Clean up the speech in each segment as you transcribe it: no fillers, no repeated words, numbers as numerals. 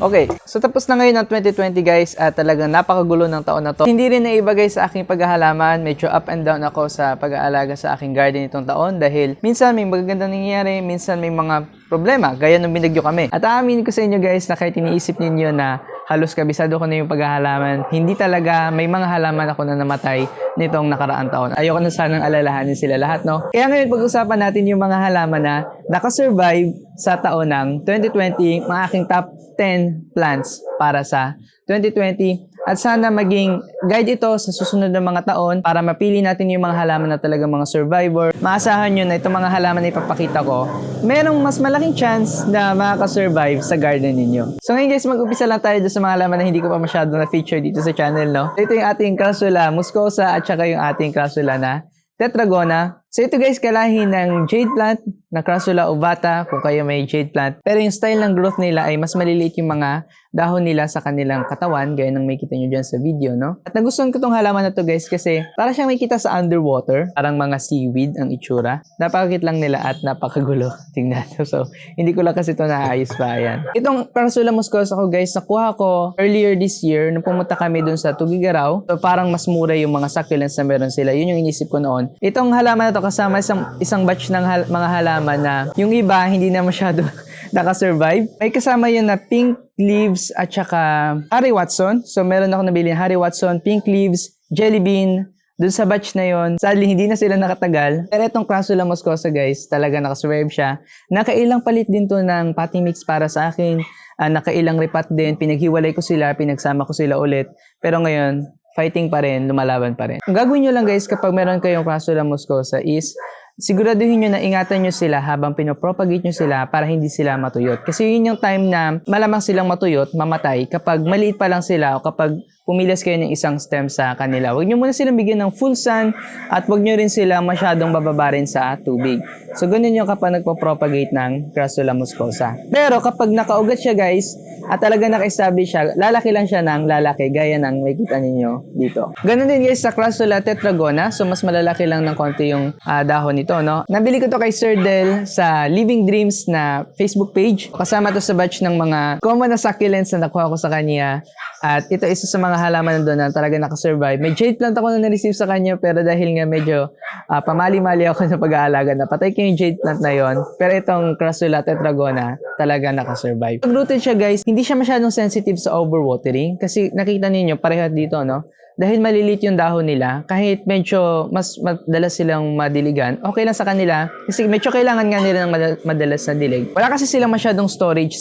Okay, so tapos na ngayon ang 2020 guys at talagang napakagulo ng taon na to. Hindi rin naiba guys sa aking paghahalaman, medyo up and down ako sa pag-aalaga sa aking garden itong taon dahil minsan may magagandang nangyayari, minsan may mga problema, gaya nung binagyo kami. At aaminin ko sa inyo guys na kahit iniisip ninyo na halos kabisado ko na yung paghahalaman, hindi talaga may mga halaman ako na namatay nitong nakaraang taon. Ayoko na sanang alalahanin sila lahat, no? Kaya ngayon pag-usapan natin yung mga halaman na nakasurvive sa taon ng 2020, mga aking top 10 plants para sa 2020 at sana maging guide ito sa susunod na mga taon para mapili natin yung mga halaman na talaga mga survivor. Maasahan nyo na itong mga halaman na ipapakita ko, merong mas malaking chance na makaka-survive sa garden ninyo. So ngayon guys, mag-upisa lang tayo sa mga halaman na hindi ko pa masyado na-feature dito sa channel, no? Ito yung ating Crassula muscosa at saka yung ating Crassula na Tetragona. So ito guys, kalahi ng jade plant na Crassula ovata kung kayo may jade plant. Pero yung style ng growth nila ay mas maliliit yung mga dahon nila sa kanilang katawan, gaya ng makikita nyo dyan sa video, no? At nagustuhan ko tong halaman na to guys kasi para siyang makikita sa underwater, parang mga seaweed ang itsura. Napakakit lang nila at napakagulo. Tingnan. So hindi ko lang kasi ito naayos pa yan. Itong Crassula muscosa ko guys, nakuha ko earlier this year nung pumunta kami dun sa Tugigaraw. So parang mas mura yung mga succulents na meron sila. Yun yung inisip ko noon. Itong halaman na to kasama isang batch ng mga halaman na yung iba hindi na masyado nakasurvive. May kasama yun na pink leaves at saka Harry Watson. So meron ako nabili ng Harry Watson, pink leaves, jelly bean. Dun sa batch na yon, sadly hindi na sila nakatagal. Pero itong Crassula muscosa guys, talaga nakasurvive siya. Nakailang palit din to ng potting mix para sa akin. Nakailang repot din, pinaghiwalay ko sila, pinagsama ko sila ulit. Pero ngayon, fighting pa rin, lumalaban pa rin. Ang gagawin nyo lang guys kapag meron kayong Crassula muscosa is siguraduhin nyo na ingatan nyo sila habang pinopropagate nyo sila para hindi sila matuyot. Kasi yun yung time na malamang silang matuyot, mamatay kapag maliit pa lang sila o kapag pumilas kayo ng isang stem sa kanila. Huwag nyo muna silang bigyan ng full sun at huwag nyo rin sila masyadong bababarin sa tubig. So, ganun yung kapag nagpo-propagate ng Crassula muscosa. Pero kapag nakaugat siya guys, at talaga naka-establish siya, lalaki lang siya ng lalaki, gaya ng makikita ninyo dito. Ganun din guys sa Crassula tetragona. So, mas malalaki lang ng konti yung dahon nito, no? Nabili ko to kay Sir Del sa Living Dreams na Facebook page. Kasama to sa batch ng mga common na succulents na nakuha ko sa kanya. At ito isa sa mga halaman doon na talaga nakasurvive. May jade plant ako na na-receive sa kanya pero dahil nga medyo pamali-mali ako sa pag-aalaga, napatay ko yung jade plant na yon. Pero itong Crassula tetragona talaga nakasurvive. Pag-rooted siya guys, hindi siya masyadong sensitive sa overwatering kasi nakita ninyo pareho dito, no? Dahil malilit yung dahon nila, kahit medyo mas madalas silang madiligan, okay lang sa kanila kasi medyo kailangan nga nila ng madalas na dilig. Wala kasi silang masyadong storage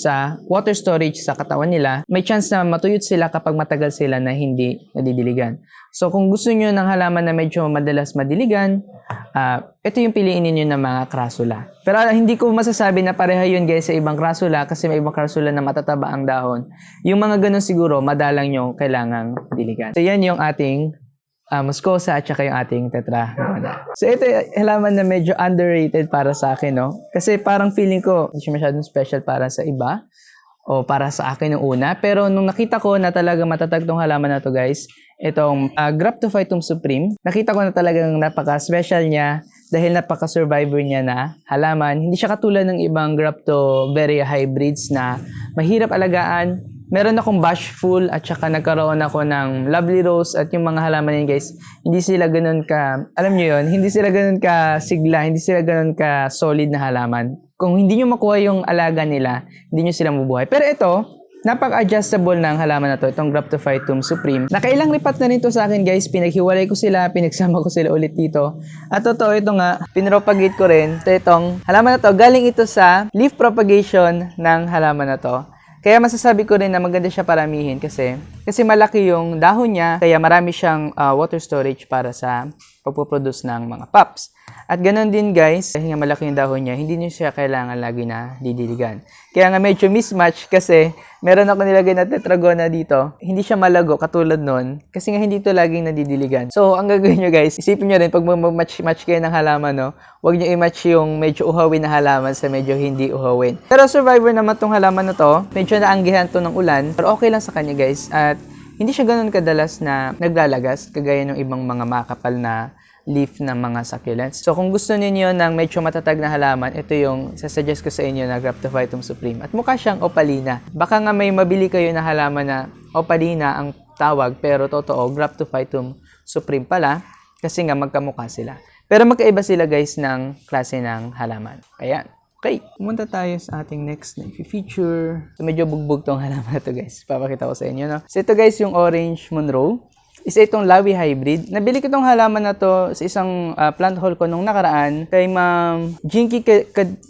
water storage sa katawan nila. May chance na matuyot sila kapag matagal sila na hindi nadidiligan. So kung gusto nyo ng halaman na medyo madalas madiligan, ito yung piliin niyo ng mga Crassula. Pero hindi ko masasabi na pareha yun guys sa ibang Crassula kasi may ibang Crassula na matataba ang dahon. Yung mga ganun siguro, madalang nyo kailangang diligan. So yan yung ating muscosa at saka yung ating tetragona. So ito yung halaman na medyo underrated para sa akin, no? Kasi parang feeling ko hindi siya masyadong special para sa iba o para sa akin yung una. Pero nung nakita ko na talaga matatag tong halaman na to guys, itong Graptophytum supreme, nakita ko na talagang napaka-special niya dahil napaka-survivor niya na halaman. Hindi siya katulad ng ibang Graptoveria hybrids na mahirap alagaan. Meron akong bashful at saka nagkaroon ako ng lovely rose at yung mga halaman yun guys, hindi sila ganun ka, alam nyo yun, hindi sila ganun ka sigla, hindi sila ganun ka solid na halaman. Kung hindi nyo makuha yung alaga nila, hindi nyo sila mabubuhay. Pero ito, napaka-adjustable ng halaman na to, itong Graptophytum supreme. Nakailang ripat na rin to sa akin guys, pinaghiwalay ko sila, pinagsama ko sila ulit dito. At totoo, ito nga, pinropagate ko rin. Itong halaman na to, galing ito sa leaf propagation ng halaman na to. Kaya masasabi ko rin na maganda siya paramihin kasi malaki yung dahon niya, kaya marami siyang water storage para sa pagpuproduce ng mga pups. At ganoon din guys, dahil nga malaki yung dahon niya, hindi niyo siya kailangan lagi na didiligan. Kaya nga medyo mismatch kasi meron ako nilagay na tetragona dito. Hindi siya malago katulad nun kasi nga hindi ito laging nadidiligan. So ang gagawin nyo guys, isipin nyo rin pag mag-match kayo ng halaman, no, huwag nyo i-match yung medyo uhawin na halaman sa medyo hindi uhawin. Pero survivor naman tong halaman na to, medyo naanggihan to ng ulan, pero okay lang sa kanya guys. At hindi siya ganoon kadalas na naglalagas kagaya ng ibang mga makapal na leaf ng mga succulents. So kung gusto niyo ng medyo matatag na halaman, ito yung sasuggest ko sa inyo na Graptophytum supreme. At mukha siyang opalina. Baka nga may mabili kayo na halaman na opalina ang tawag, pero totoo, Graptophytum supreme pala kasi nga magkamukha sila. Pero magkaiba sila guys ng klase ng halaman. Ayan. Okay, pumunta tayo sa ating next na feature. So medyo bugbog tong halaman na to guys. Papakita ko sa inyo, no? So ito guys yung Orange Monroe. Isa itong Lawi Hybrid. Nabili ko itong halaman na to sa isang plant haul ko nung nakaraan kay Ma'am Jinky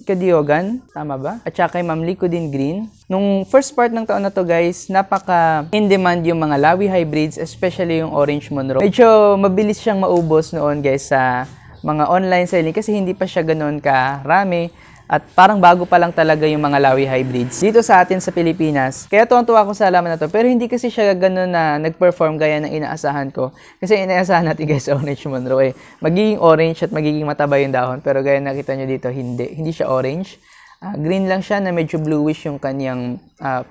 Kadiogan. Tama ba? At saka kay Ma'am Licodin Green. Nung first part ng taon na to guys, napaka in demand yung mga Lawi Hybrids, especially yung Orange Monroe. Medyo mabilis siyang maubos noon guys sa mga online selling kasi hindi pa siya ganoon karami. At parang bago pa lang talaga yung mga Lawi Hybrids dito sa atin sa Pilipinas. Kaya tuwang-tuwa ako sa halaman na to. Pero hindi kasi siya gano'n na nag-perform gaya ng inaasahan ko. Kasi inaasahan natin guys, Orange Monroe magiging orange at magiging mataba yung dahon. Pero gaya nakita nyo dito, hindi siya orange. Green lang siya na medyo bluish yung kanyang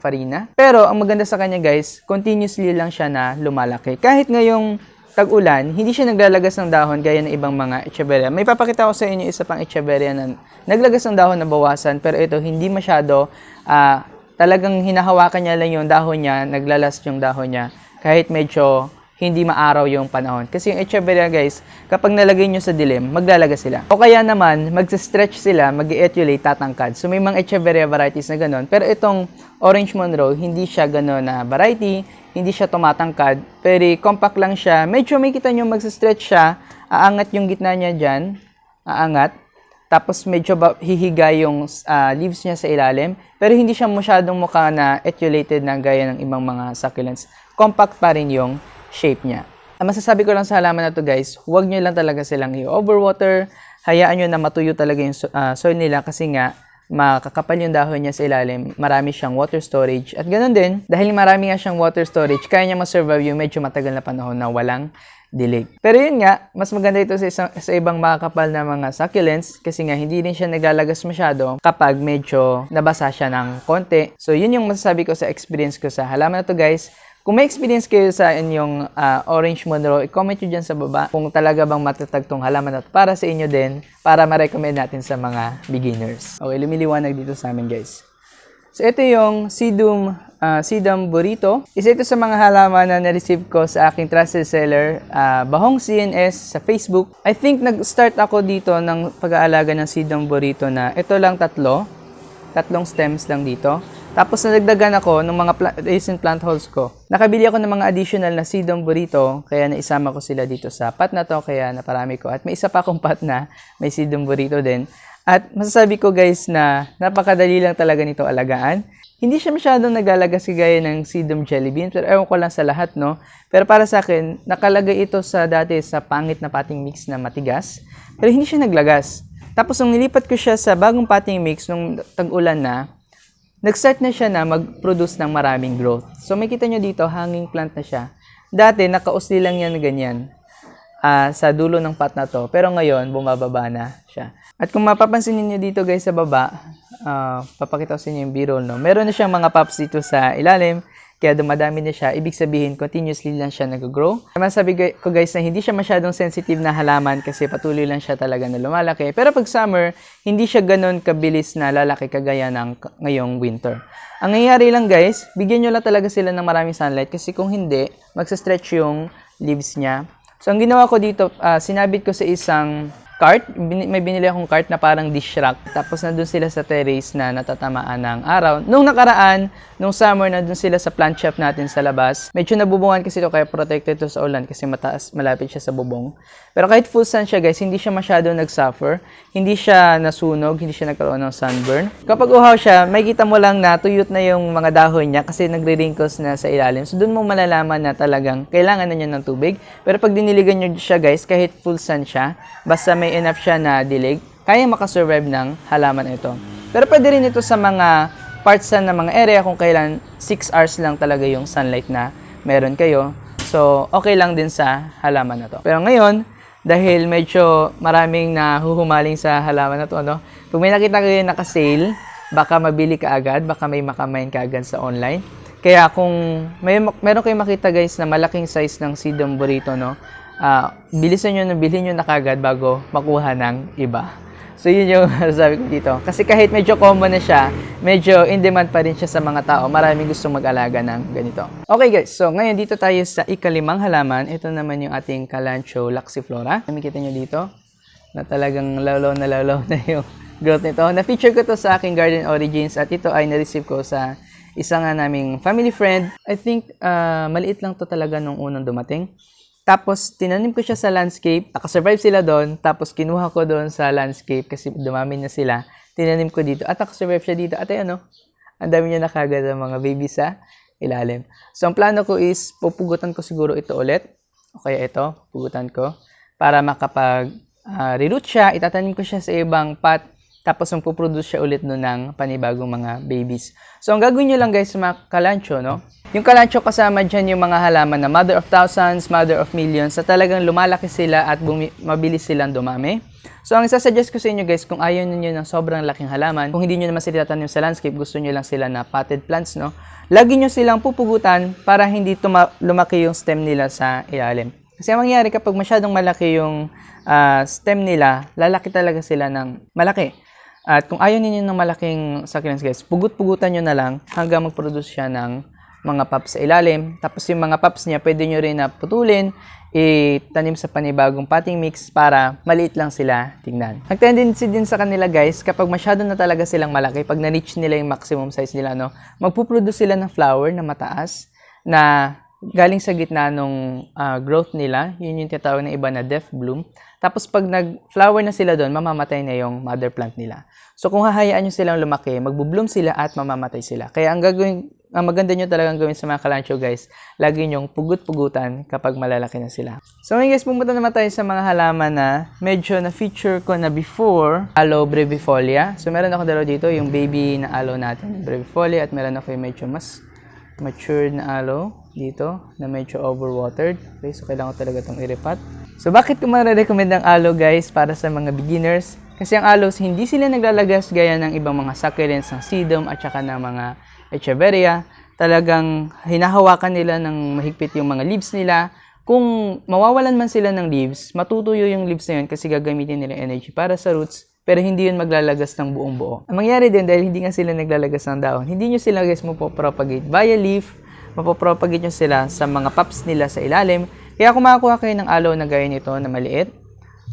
farina. Pero ang maganda sa kanya guys, continuously lang siya na lumalaki. Kahit ngayong tag-ulan, hindi siya naglalagas ng dahon gaya ng ibang mga echeveria. May papakita ko sa inyo isa pang echeveria na naglagas ng dahon na bawasan, pero ito hindi masyado, talagang hinahawakan niya lang yung dahon niya, naglalast yung dahon niya, kahit medyo hindi maaraw yung panahon. Kasi yung echeveria guys, kapag nalagay nyo sa dilim, maglalagas sila. O kaya naman, magsa-stretch sila, mag-etulate, tatangkad. So may mga echeveria varieties na ganun. Pero itong Orange Monroe, hindi siya ganun na variety, hindi siya tumatangkad, pero compact lang siya. Medyo may kita nyo magsa-stretch siya, aangat yung gitna niya dyan, aangat. Tapos medyo hihiga yung leaves niya sa ilalim, pero hindi siya masyadong mukha na etulated na gaya ng ibang mga succulents. Compact pa rin yung shape niya. Ang masasabi ko lang sa halaman na to guys, huwag nyo lang talaga silang i-overwater, hayaan nyo na matuyo talaga yung soil nila kasi nga makakapal yung dahon niya sa ilalim, marami siyang water storage. At ganoon din, dahil marami nga siyang water storage, kaya niya ma-survive yung medyo matagal na panahon na walang dilig. Pero yun nga, mas maganda ito sa ibang makakapal na mga succulents kasi nga hindi rin siya naglalagas masyado kapag medyo nabasa siya ng konti. So yun yung masasabi ko sa experience ko sa halaman na to guys. Kung may experience kayo sa inyong Orange Monroe, i-comment nyo dyan sa baba kung talaga bang matatag tong halaman at para sa inyo din, para ma-recommend natin sa mga beginners. Okay, lumiliwanag dito sa amin guys. So ito yung Sedum Burrito. Isa ito sa mga halaman na na-receive ko sa aking trusted seller, Bahong CNS sa Facebook. I think nag-start ako dito ng pag-aalaga ng Sedum Burrito na ito lang tatlong stems lang dito. Tapos nadagdagan ako ng mga recent plant hauls ko. Nakabili ako ng mga additional na Sedum Burrito, kaya naisama ko sila dito sa pot na to, kaya naparami ko. At may isa pa akong pot na may Sedum Burrito din. At masasabi ko guys na napakadali lang talaga nito alagaan. Hindi siya masyadong naglalagas gaya ng Sedum Jelly Bean, pero ewan ko lang sa lahat, no? Pero para sa akin, nakalagay ito dati sa pangit na potting mix na matigas, pero hindi siya naglagas. Tapos nung nilipat ko siya sa bagong potting mix nung tag-ulan na, nag-start na siya na mag-produce ng maraming growth. So makita nyo dito, hanging plant na siya. Dati, nakausli lang yan na ganyan sa dulo ng pot na to. Pero ngayon, bumababa na siya. At kung mapapansin niyo dito guys sa baba, papakita ko sa inyo yung B-roll, no? Meron na siyang mga pops dito sa ilalim. Kaya dumadami na siya. Ibig sabihin, continuously lang siya nag-grow. Masabi ko guys na hindi siya masyadong sensitive na halaman kasi patuloy lang siya talaga na lumalaki. Pero pag summer, hindi siya ganun kabilis na lalaki kagaya ng ngayong winter. Ang nangyayari lang guys, bigyan nyo lang talaga sila ng maraming sunlight kasi kung hindi, magsa-stretch yung leaves niya. So ang ginawa ko dito, sinabit ko sa isang cart. May binili akong cart na parang dish rack. Tapos nandun sila sa terrace na natatamaan ng araw. Nung nakaraan, nung summer, nandun sila sa plant shop natin sa labas. Medyo nabubungan kasi ito kaya protected ito sa ulan kasi malapit siya sa bubong. Pero kahit full sun siya guys, hindi siya masyado nag-suffer. Hindi siya nasunog, hindi siya nagkaroon ng sunburn. Kapag uhaw siya, makikita mo lang na tuyot na yung mga dahon niya kasi nagre-wrinkles na sa ilalim. So dun mo malalaman na talagang kailangan na niya ng tubig. Pero pag diniligan nyo siya guys, kahit full sun siya, basta may enough siya na dilig, kaya makasurvive ng halaman ito. Pero pwede rin ito sa mga parts na mga area kung kailan 6 hours lang talaga yung sunlight na meron kayo. So, okay lang din sa halaman na to. Pero ngayon, dahil medyo maraming nahuhumaling sa halaman na to, no? Kung may nakita kayo naka-sale, baka mabili ka agad, baka may makamain ka agad sa online. Kaya kung meron kayong makita guys na malaking size ng Sedum Burrito, no? bilisan nyo na bilhin nyo na kagad bago makuha ng iba. So, yun yung sabi ko dito. Kasi kahit medyo common na siya, medyo in demand pa rin siya sa mga tao. Maraming gustong mag-alaga ng ganito. Okay guys, so ngayon dito tayo sa ikalimang halaman. Ito naman yung ating Kalanchoe laxiflora. Makikita nyo dito na talagang lawlaw na yung growth nito. Na-feature ko to sa aking Garden Origins at ito ay na-receive ko sa isa nga naming family friend. I think maliit lang to talaga nung unang dumating. Tapos, tinanim ko siya sa landscape. Nakasurvive sila doon. Tapos, kinuha ko doon sa landscape kasi dumami na sila. Tinanim ko dito. At nakasurvive siya dito. At ayun, ang dami niya nakagad ng mga baby sa ilalim. So, ang plano ko is, pupugutan ko siguro ito ulit. O kaya ito, pugutan ko. Para makapag-reroot siya. Itatanim ko siya sa ibang pot. Tapos, magpuproduce siya ulit doon ng panibagong mga babies. So, ang gagawin nyo lang guys sa mga kalancho, no? Yung kalancho kasama dyan yung mga halaman na mother of thousands, mother of millions, na talagang lumalaki sila at mabilis silang dumami. So, ang isasuggest ko sa inyo guys, kung ayaw niyo ng sobrang laking halaman, kung hindi nyo naman sila tatanim sa landscape, gusto nyo lang sila na potted plants, no? Lagi nyo silang pupugutan para hindi lumaki yung stem nila sa ilalim. Kasi ang mangyayari kapag masyadong malaki yung stem nila, lalaki talaga sila ng malaki. At kung ayaw niyo ng malaking succulents guys, pugut-pugutan nyo na lang hanggang mag-produce siya ng mga pups sa ilalim. Tapos yung mga pups niya, pwede nyo rin na putulin, itanim sa panibagong potting mix para maliit lang sila tingnan. Nag-tendency din sa kanila guys, kapag masyado na talaga silang malaki, pag na-reach nila yung maximum size nila, no, magpuproduce sila ng flower na mataas, na galing sa gitna nung growth nila. Yun yung tinatawag na iba na death bloom. Tapos pag nag-flower na sila doon, mamamatay na yung mother plant nila. So kung hahayaan nyo silang lumaki, magbo-bloom sila at mamamatay sila. Kaya ang maganda nyo talagang gawin sa mga kalancho guys, lagi nyong pugut-pugutan kapag malalaki na sila. So ngayon guys, pumunta naman tayo sa mga halaman na medyo na-feature ko na before, Aloe brevifolia. So meron ako dalawa dito, yung baby na aloe natin, brevifolia, at meron ako yung medyo mas matured na aloe dito, na medyo overwatered. Okay, so kailangan ko talaga itong iripat. So bakit ko ma-recommend ang aloe guys para sa mga beginners? Kasi ang aloes, hindi sila naglalagas gaya ng ibang mga succulents ng sedum at saka ng mga echeveria. Talagang hinahawakan nila ng mahigpit yung mga leaves nila. Kung mawawalan man sila ng leaves, matutuyo yung leaves na yun kasi gagamitin nila energy para sa roots, pero hindi yun maglalagas ng buong buo. Ang mangyari din, dahil hindi nga sila naglalagas ng dahon, hindi nyo sila guys mapopropagate via leaf, mapopropagate nyo sila sa mga pups nila sa ilalim. Kaya kung makakuha kayo ng aloe na gaya nito na maliit,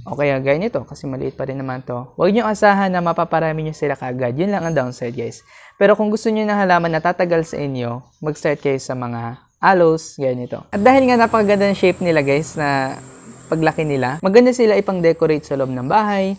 o kaya gaya nito, kasi maliit pa rin naman to, huwag nyo asahan na mapaparami nyo sila kaagad. Yun lang ang downside guys. Pero kung gusto nyo ng halaman na tatagal sa inyo, mag-start kayo sa mga aloes, gaya nito. At dahil nga napakaganda ng shape nila guys, na paglaki nila, maganda sila ipang-decorate sa loob ng bahay.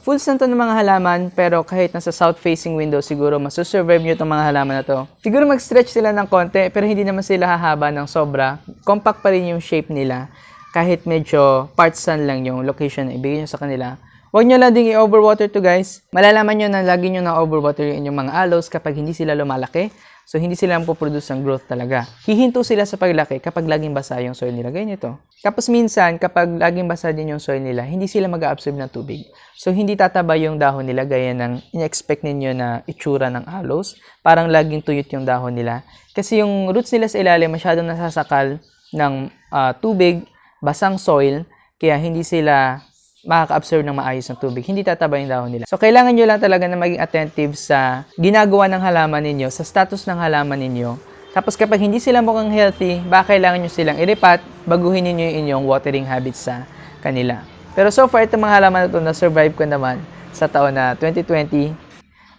Full stand to ng mga halaman, pero kahit nasa south-facing window, siguro masusurvive nyo itong mga halaman na to. Siguro mag-stretch sila ng konti, pero hindi naman sila hahaba ng sobra. Compact pa rin yung shape nila. Kahit medyo part-sun lang yung location na ibigay nyo sa kanila. Huwag nyo lang ding i-overwater to guys. Malalaman nyo na lagi nyo na-overwater yung inyong mga aloes kapag hindi sila lumalaki. So, hindi sila mapoproduce ng growth talaga. Hihinto sila sa paglaki kapag laging basa yung soil nila. Ganyan ito. Tapos minsan, kapag laging basa din yung soil nila, hindi sila mag-absorb ng tubig. So, hindi tataba yung dahon nila gaya ng in-expect ninyo na itsura ng aloes. Parang laging tuyot yung dahon nila. Kasi yung roots nila sa ilalim masyadong nasasakal ng tubig, basang soil, kaya hindi sila makaka-absorb ng maayos ng tubig. Hindi tataba yung dahon nila. So, kailangan nyo lang talaga na maging attentive sa ginagawa ng halaman ninyo, sa status ng halaman ninyo. Tapos, kapag hindi sila mukhang healthy, baka kailangan nyo silang iripat, baguhin niyo yung inyong watering habits sa kanila. Pero so far, itong mga halaman na ito, na-survive ko naman sa taon na 2020.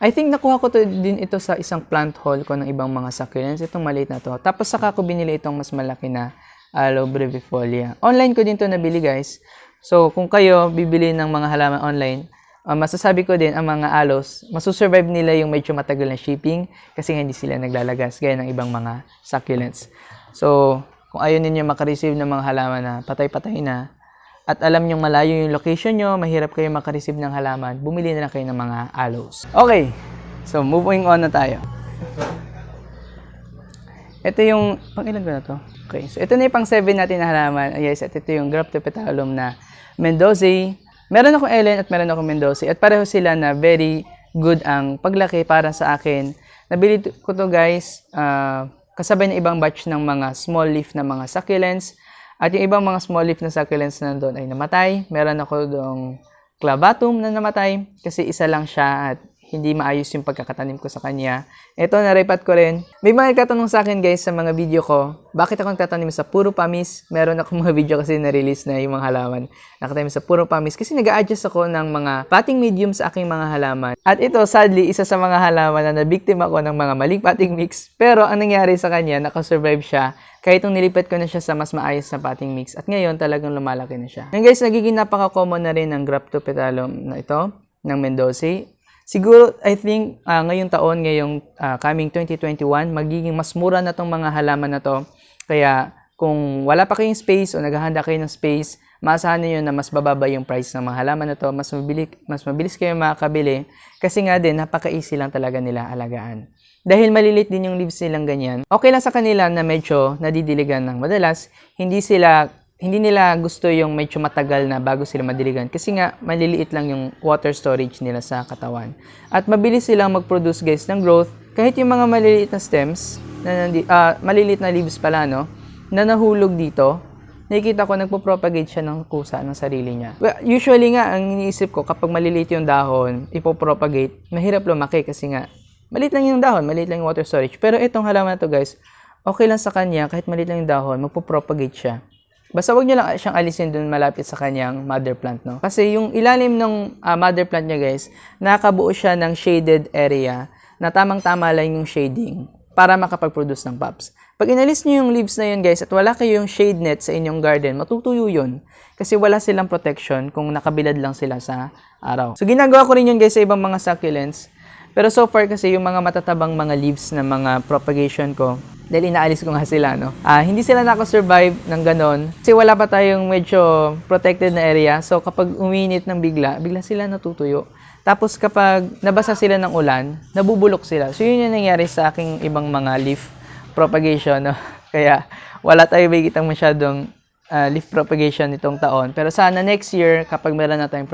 I think nakuha ko din ito sa isang plant haul ko ng ibang mga succulents. Itong maliit na to. Tapos, saka ko binili itong mas malaki na Aloe brevifolia. Online ko din to nabili guys. So, kung kayo bibili ng mga halaman online, masasabi ko din, ang mga aloes, masusurvive nila yung medyo matagal na shipping kasi hindi sila naglalagas gaya ng ibang mga succulents. So, kung ayaw ninyo makareceive ng mga halaman na patay-patay na, at alam nyong malayo yung location nyo, mahirap kayo makareceive ng halaman, bumili na lang kayo ng mga aloes. Okay, so moving on na tayo. Ito yung, pang-ilan ko na to? Okay, so ito na yung pang-7 natin na halaman. Yes, at ito yung Graptopetalum na Mendozae. Meron akong Ellen at meron akong Mendozae. At pareho sila na very good ang paglaki para sa akin. Nabili ko to guys, kasabay na ibang batch ng mga small leaf na mga succulents. At yung ibang mga small leaf na succulents na nandun ay namatay. Meron ako doong clavatum na namatay kasi isa lang siya at hindi maayos yung pagkakatanim ko sa kanya. Ito, naripat ko rin. May mga nagtatanong sa akin guys sa mga video ko, bakit ako nagtatanim sa puro pamis? Meron ako mga video kasi na-release na yung mga halaman. Nakatanim sa puro pamis kasi nag-a-adjust ako ng mga potting medium sa aking mga halaman. At ito, sadly, isa sa mga halaman na nabiktima ko ng mga maling potting mix. Pero ang nangyari sa kanya, nakasurvive siya kahit nung nilipat ko na siya sa mas maayos na potting mix. At ngayon, talagang lumalaki na siya. Ngayon guys, nagiging napaka-common na rin ng Graptopetalum na ito, ng Mendozae. Siguro, I think, ngayong taon, coming 2021, magiging mas mura na tong mga halaman na to. Kaya, kung wala pa kayong space o naghahanda kayo ng space, maasahan niyo na mas bababa yung price ng mga halaman na to. Mas mabilis kayo makakabili. Kasi nga din, napaka-easy lang talaga nila alagaan. Dahil malilit din yung leaves nilang ganyan, okay lang sa kanila na medyo nadidiligan ng madalas. Hindi nila gusto yung medyo matagal na bago sila madiligan kasi nga maliliit lang yung water storage nila sa katawan. At mabilis silang mag-produce guys ng growth kahit yung mga maliliit na stems, maliliit na leaves pala no, na nahulog dito, nakikita ko nagpo-propagate siya ng kusa ng sarili niya. Well, usually nga, ang iniisip ko kapag maliliit yung dahon, ipopropagate, mahirap lumaki kasi nga maliit lang yung dahon, maliit lang yung water storage. Pero itong halaman na to guys, okay lang sa kanya kahit maliit lang yung dahon, magpo-propagate siya. Basta wag niyo lang siyang alisin dun malapit sa kanyang mother plant, no? Kasi yung ilalim ng mother plant niya, guys, nakabuo siya ng shaded area na tamang-tama lang yung shading para makapag-produce ng pops. Pag inalis niyo yung leaves na yun, guys, at wala kayong shade net sa inyong garden, matutuyo yun. Kasi wala silang protection kung nakabilad lang sila sa araw. So, ginagawa ko rin yun, guys, sa ibang mga succulents. Pero so far kasi yung mga matatabang mga leaves na mga propagation ko, dahil inaalis ko nga sila, no? Hindi sila nakasurvive ng ganon. Kasi wala pa tayong medyo protected na area. So, kapag uminit ng bigla sila natutuyo. Tapos, kapag nabasa sila ng ulan, nabubulok sila. So, yun yung nangyari sa aking ibang mga leaf propagation, no? Kaya, wala tayo makikitang masyadong leaf propagation nitong taon. Pero sana next year, kapag meron na tayong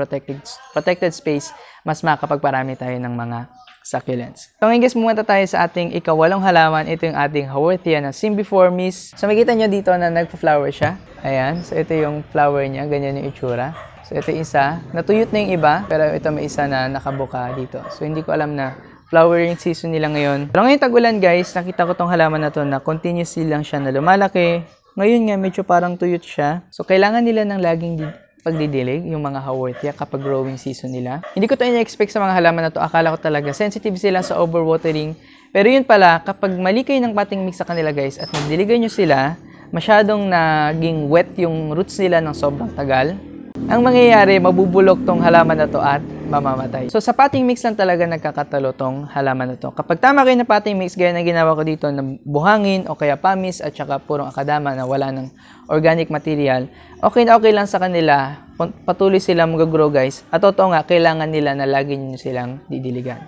protected space, mas makakapagparami tayo ng mga succulents. So ngayon guys, pumunta tayo sa ating ikawalong halaman. Ito yung ating Haworthia na Cymbiformis. So makikita nyo dito na nagpa-flower siya. Ayan. So ito yung flower niya. Ganyan yung itsura. So ito yung isa. Natuyot na yung iba. Pero ito may isa na nakabuka dito. So hindi ko alam na flowering season nila ngayon. Pero ngayon tag-ulan guys, nakita ko tong halaman na to na continuously lang siya na lumalaki. Ngayon nga medyo parang tuyot siya. So kailangan nila ng laging pagdidilig, yung mga Haworthia kapag growing season nila. Hindi ko to ina-expect sa mga halaman na to. Akala ko talaga sensitive sila sa overwatering. Pero yun pala, kapag mali kayo ng potting mix sa kanila guys at nagdiligan nyo sila, masyadong naging wet yung roots nila ng sobrang tagal. Ang mangyayari, mabubulok tong halaman na to at mamamatay. So sa potting mix lang talaga nagkakatalo tong halaman na to. Kapag tama kayo na potting mix, gaya na ginawa ko dito na buhangin o kaya pamis at saka purong akadama na wala ng organic material, okay na okay lang sa kanila. Patuloy silang mag-grow guys. At totoo nga, kailangan nila na lagi nyo silang didiligan.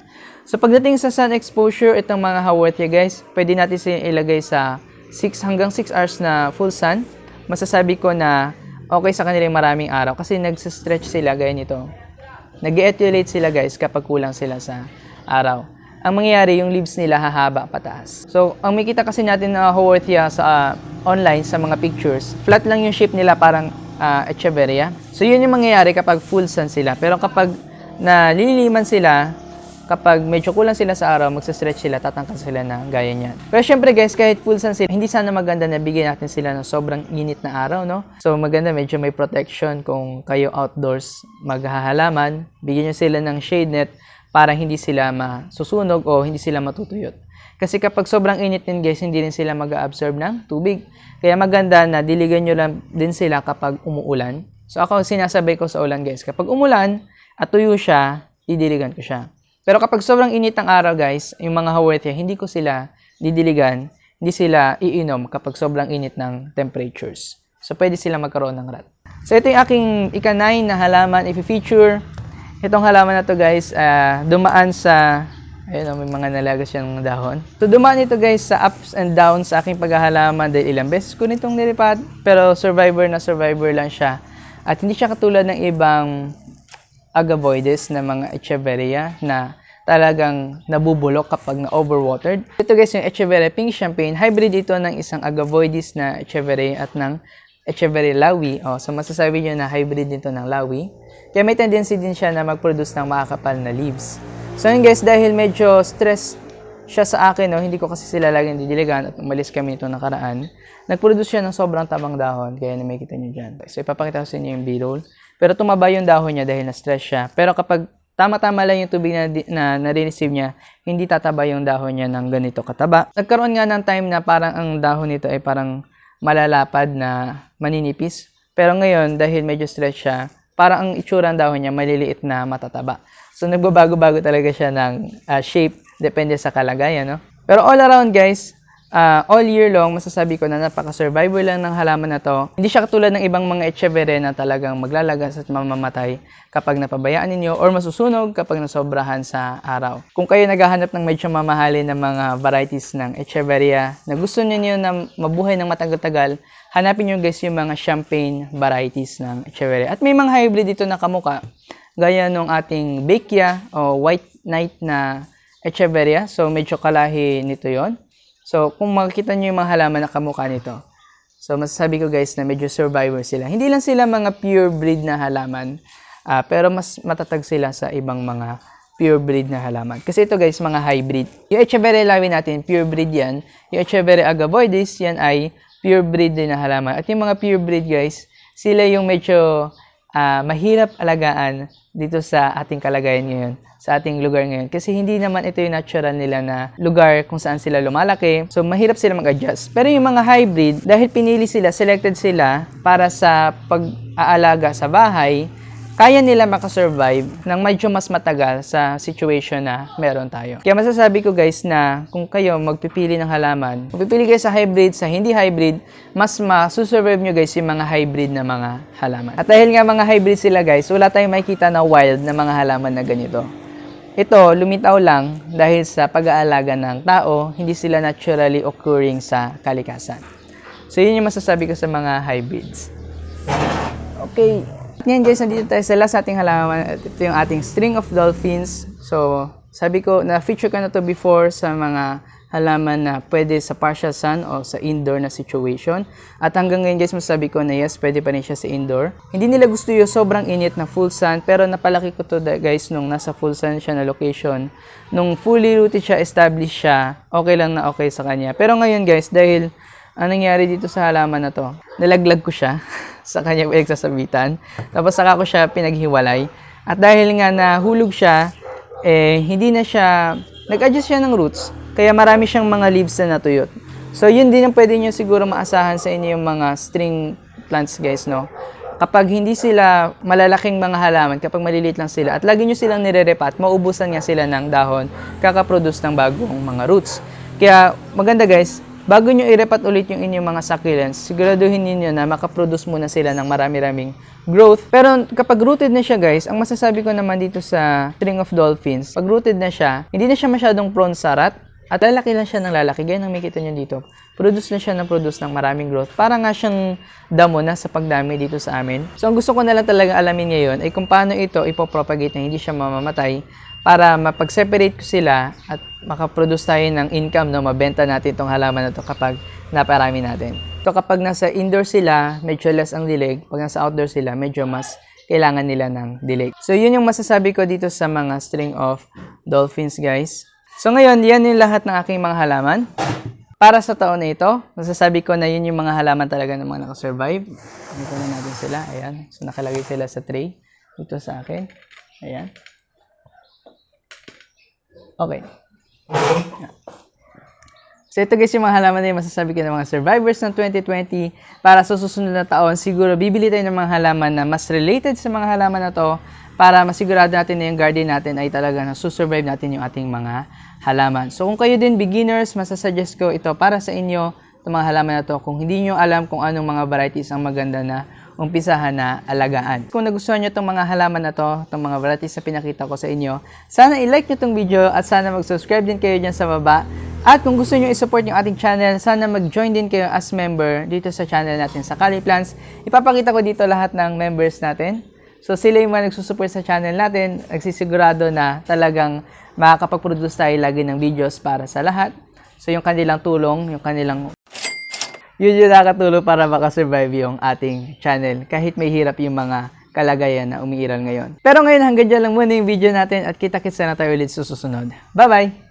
So pagdating sa sun exposure, itong mga Haworthia guys, pwede natin silang ilagay sa 6 hanggang 6 hours na full sun. Masasabi ko na okay sa kanilang maraming araw kasi nagsa-stretch sila gaya nito. Nag-etulate sila guys kapag kulang sila sa araw. Ang mangyayari, yung leaves nila hahaba pataas. So, ang makita kasi natin na Haworthia sa online sa mga pictures, flat lang yung shape nila parang echeveria. So, yun yung mangyayari kapag full sun sila. Pero kapag naliliman sila, kapag medyo kulang sila sa araw, magsa-stretch sila, tatangkas sila na gaya niyan. Pero syempre guys, kahit full sun sila, hindi sana maganda na bigyan natin sila ng sobrang init na araw, no? So maganda, medyo may protection kung kayo outdoors maghahalaman. Bigyan nyo sila ng shade net para hindi sila masusunog o hindi sila matutuyot. Kasi kapag sobrang init din guys, hindi rin sila mag-absorb ng tubig. Kaya maganda na diligan nyo lang din sila kapag umuulan. So ako sinasabay ko sa ulan guys, kapag umulan at tuyo siya, didiligan ko siya. Pero kapag sobrang init ng araw guys, yung mga Haworthia, hindi ko sila didiligan, hindi sila iinom kapag sobrang init ng temperatures. So pwede sila magkaroon ng rot. So ito yung aking ika-9 na halaman. If i-feature, itong halaman na to guys, dumaan sa, ayun, may mga nalagas siyang dahon. So dumaan ito guys sa ups and downs sa aking paghahalaman dahil ilang beses ko nitong nilipat. Pero survivor lang siya. At hindi siya katulad ng ibang agavoides na mga echeveria na talagang nabubulok kapag na-overwatered. Ito guys yung Echeveria Pink Champagne. Hybrid ito ng isang agavoides na echeveria at ng Echeveria lawi. So masasabi nyo na hybrid nito ng lawi. Kaya may tendency din siya na mag-produce ng makakapal na leaves. So yun guys, dahil medyo stress siya sa akin, hindi ko kasi sila laging didiligan at umalis kami nito nakaraan. Nag-produce siya ng sobrang tabang dahon, kaya nakikita nyo dyan. So ipapakita ko sa inyo yung B-roll. Pero tumaba yung dahon niya dahil na-stress siya. Pero kapag tama-tama lang yung tubig na nare-receive niya, hindi tataba yung dahon niya ng ganito kataba. Nagkaroon nga ng time na parang ang dahon nito ay parang malalapad na maninipis. Pero ngayon, dahil medyo stress siya, parang ang itsura ng dahon niya maliliit na matataba. So nagbabago-bago talaga siya ng shape, depende sa kalagayan, no? Pero all around guys, all year long, masasabi ko na napaka-survivor lang ng halaman na to. Hindi siya katulad ng ibang mga echeveria na talagang maglalagas at mamamatay kapag napabayaan ninyo or masusunog kapag nasobrahan sa araw. Kung kayo naghahanap ng medyo mamahalin na mga varieties ng echeveria na gusto niyo na mabuhay ng matagal-tagal, hanapin nyo guys yung mga champagne varieties ng echeveria. At may mga hybrid dito na kamuka, gaya nung ating Baekya o White Knight na echeveria. So medyo kalahi nito yon. So, kung makikita nyo yung mga halaman na kamukha nito, so masasabi ko guys na medyo survivor sila. Hindi lang sila mga pure breed na halaman, pero mas matatag sila sa ibang mga pure breed na halaman. Kasi ito guys, mga hybrid. Yung Echeveria lawi natin, pure breed yan. Yung Echeveria agavoides, yan ay pure breed din na halaman. At yung mga pure breed guys, sila yung medyo mahirap alagaan dito sa ating kalagayan ngayon, sa ating lugar ngayon. Kasi hindi naman ito yung natural nila na lugar kung saan sila lumalaki. So, mahirap sila mag-adjust. Pero yung mga hybrid, dahil pinili sila, selected sila para sa pag-aalaga sa bahay, kaya nila makasurvive ng medyo mas matagal sa situation na meron tayo. Kaya masasabi ko guys na kung kayo magpipili ng halaman, magpipili kayo sa hybrid, sa hindi hybrid, mas masusurvive nyo guys yung mga hybrid na mga halaman. At dahil nga mga hybrid sila guys, wala tayong makikita na wild na mga halaman na ganito. Ito, lumitaw lang dahil sa pag-aalaga ng tao, hindi sila naturally occurring sa kalikasan. So yun yung masasabi ko sa mga hybrids. Okay. Ngayon guys, nandito tayo sa last ating halaman. Ito yung ating string of dolphins. So, sabi ko, na-feature ko na to before sa mga halaman na pwede sa partial sun o sa indoor na situation. At hanggang ngayon guys, masasabi ko na yes, pwede pa rin siya sa indoor. Hindi nila gusto yung sobrang init na full sun, pero napalaki ko to guys nung nasa full sun siya na location. Nung fully rooted siya, established siya, okay lang na okay sa kanya. Pero ngayon guys, dahil anong nangyari dito sa halaman na to, nalaglag ko siya sa kanyang pinagsasabitan. Tapos saka ko siya pinaghiwalay. At dahil nga nahulog siya, hindi na siya, nag-adjust siya ng roots. Kaya marami siyang mga leaves na natuyot. So yun din ang pwede nyo siguro maasahan sa inyo yung mga string plants guys, no? Kapag hindi sila malalaking mga halaman, kapag maliliit lang sila, at lagi nyo silang nire-repat, maubusan nga sila ng dahon, kakaproduce ng bagong mga roots. Kaya maganda guys, bago nyo i-repat ulit yung inyong mga succulents, siguraduhin niyo na makaproduce muna sila ng marami-raming growth. Pero kapag rooted na siya guys, ang masasabi ko naman dito sa string of dolphins, pag rooted na siya, hindi na siya masyadong prone sa rat, at lalaki lang siya ng lalaki. Gaya ng makita nyo dito, produce na siya ng maraming growth. Para nga siyang damo na sa pagdami dito sa amin. So ang gusto ko na lang talaga alamin ngayon ay kung paano ito ipopropagate na hindi siya mamamatay, para mapag-separate ko sila at makaproduce tayo ng income, no? Mabenta natin itong halaman na ito kapag naparami natin. So kapag nasa indoor sila, medyo less ang dilig. Pag nasa outdoor sila, medyo mas kailangan nila ng dilig. So yun yung masasabi ko dito sa mga string of dolphins guys. So ngayon, yan yung lahat ng aking mga halaman. Para sa taon na ito, masasabi ko na yun yung mga halaman talaga ng mga nakasurvive. Dito na natin sila. Ayan. So nakalagay sila sa tray. Dito sa akin. Ayan. Okay. So ito guys yung mga halaman na yung masasabi ko ng mga survivors ng 2020. Para sa susunod na taon, siguro bibili tayo ng mga halaman na mas related sa mga halaman na to, para masigurado natin na yung garden natin ay talaga nasusurvive natin yung ating mga halaman. So kung kayo din beginners, masasuggest ko ito para sa inyo, itong mga halaman na to. Kung hindi nyo alam kung anong mga varieties ang maganda na umpisahan na alagaan. Kung nagustuhan nyo itong mga halaman na to, itong mga varieties na pinakita ko sa inyo, sana i-like nyo itong video at sana mag-subscribe din kayo dyan sa baba. At kung gusto nyo i-support yung ating channel, sana mag-join din kayo as member dito sa channel natin sa Cali Plants. Ipapakita ko dito lahat ng members natin. So sila yung mga nagsusupport sa channel natin, nagsisigurado na talagang makakapag-produce tayo lagi ng videos para sa lahat. So yung kanilang tulong, yung kanilang yun yung nakatulong para makasurvive yung ating channel kahit may hirap yung mga kalagayan na umiiral ngayon. Pero ngayon hanggang dyan lang muna yung video natin at kita-kits na tayo ulit sa susunod. Bye-bye!